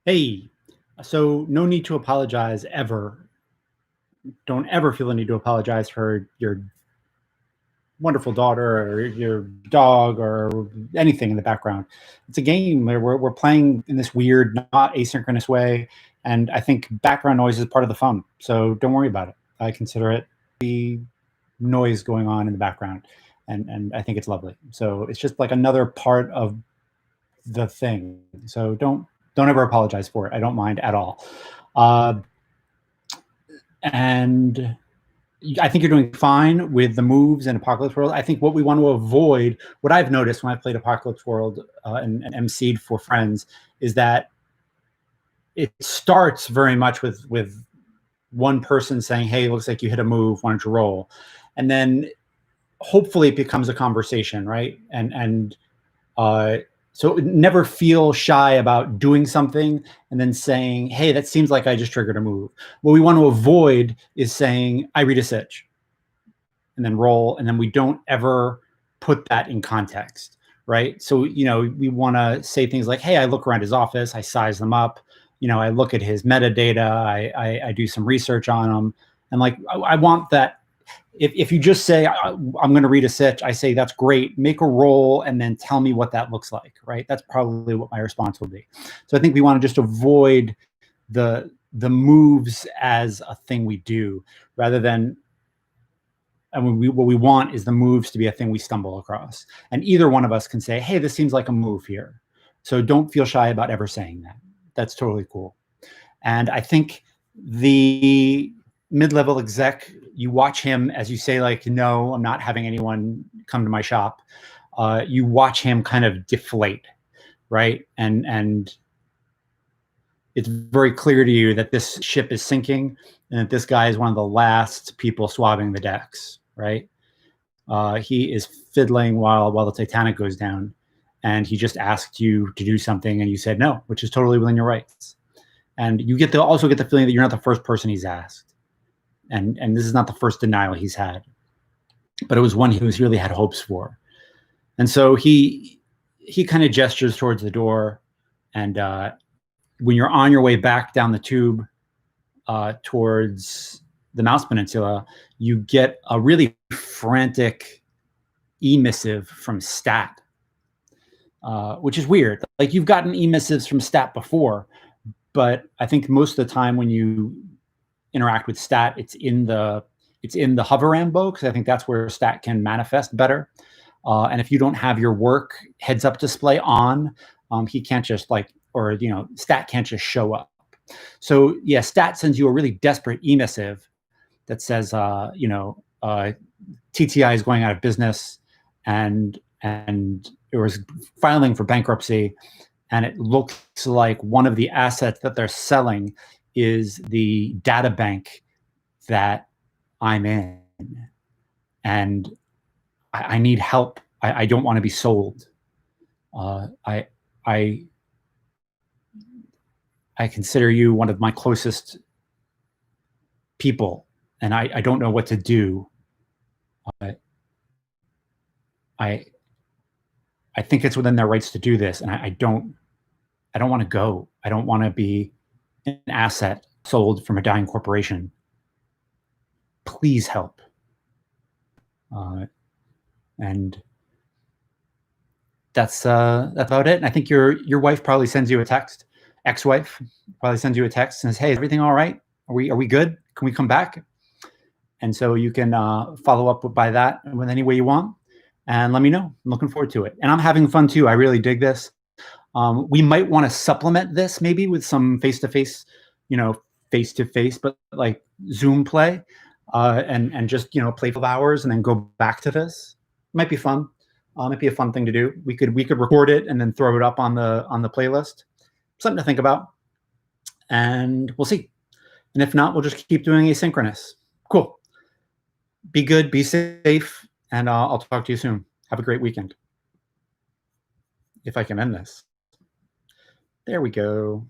Hey, so no need to apologize ever. Don't ever feel the need to apologize for your wonderful daughter or your dog or anything in the background. It's a game where we're playing in this weird, not asynchronous way. And I think background noise is part of the fun. So don't worry about it. I consider it the noise going on in the background. And I think it's lovely. So it's just like another part of the thing. So don't ever apologize for it. I don't mind at all. Uh, and I think you're doing fine with the moves in Apocalypse World. I think what we want to avoid, what I've noticed when I've played Apocalypse World and MC'd for friends, is that it starts very much with one person saying, "Hey, it looks like you hit a move. Why don't you roll?" And then hopefully it becomes a conversation, right? Uh, so never feel shy about doing something and then saying, "Hey, that seems like I just triggered a move." What we want to avoid is saying, "I read a sitch," and then roll, and then we don't ever put that in context, right? So we want to say things like, "Hey, I look around his office, I size them up, I look at his metadata, I do some research on him," and like I want that. If you just say, I'm going to read a sitch, I say that's great. Make a roll and then tell me what that looks like, right? That's probably what my response will be. So I think we want to just avoid the moves as a thing we do, rather than, and what we want is the moves to be a thing we stumble across. And either one of us can say, "Hey, this seems like a move here." So don't feel shy about ever saying that. That's totally cool. And I think the mid-level exec, you watch him as you say, like, "No, I'm not having anyone come to my shop." You watch him kind of deflate, right? And it's very clear to you that this ship is sinking and that this guy is one of the last people swabbing the decks, right? He is fiddling while the Titanic goes down, and he just asked you to do something, and you said no, which is totally within your rights. And you also get the feeling that you're not the first person he's asked, and this is not the first denial he's had, but it was one he was really had hopes for. And so he kind of gestures towards the door, and when you're on your way back down the tube towards the Mouse Peninsula, you get a really frantic e-missive from Stat, which is weird. Like, you've gotten e-missives from Stat before, but I think most of the time when you interact with Stat, it's in the hover ambo, because I think that's where Stat can manifest better. And if you don't have your work heads up display on, he can't just Stat can't just show up. So yeah, Stat sends you a really desperate e-missive that says, TTI is going out of business, and it was filing for bankruptcy, and it looks like one of the assets that they're selling is the data bank that I'm in, and I need help. I don't want to be sold. I I I consider you one of my closest people, and I don't know what to do. Uh, I I think it's within their rights to do this, and I don't want to go. I don't want to be an asset sold from a dying corporation. Please help. Uh, and that's about it. And I think your wife probably sends you a text. Ex-wife probably sends you a text and says, "Hey, is everything all right? Are we good? Can we come back?" And so you can follow up by that with any way you want, and let me know. I'm looking forward to it, and I'm having fun too. I really dig this. We might want to supplement this maybe with some face-to-face, face-to-face, but like Zoom play, and just play for hours and then go back to this. Might be fun. Might be a fun thing to do. We could record it and then throw it up on the playlist. Something to think about, and we'll see. And if not, we'll just keep doing asynchronous. Cool. Be good. Be safe, and I'll talk to you soon. Have a great weekend. If I can end this. There we go.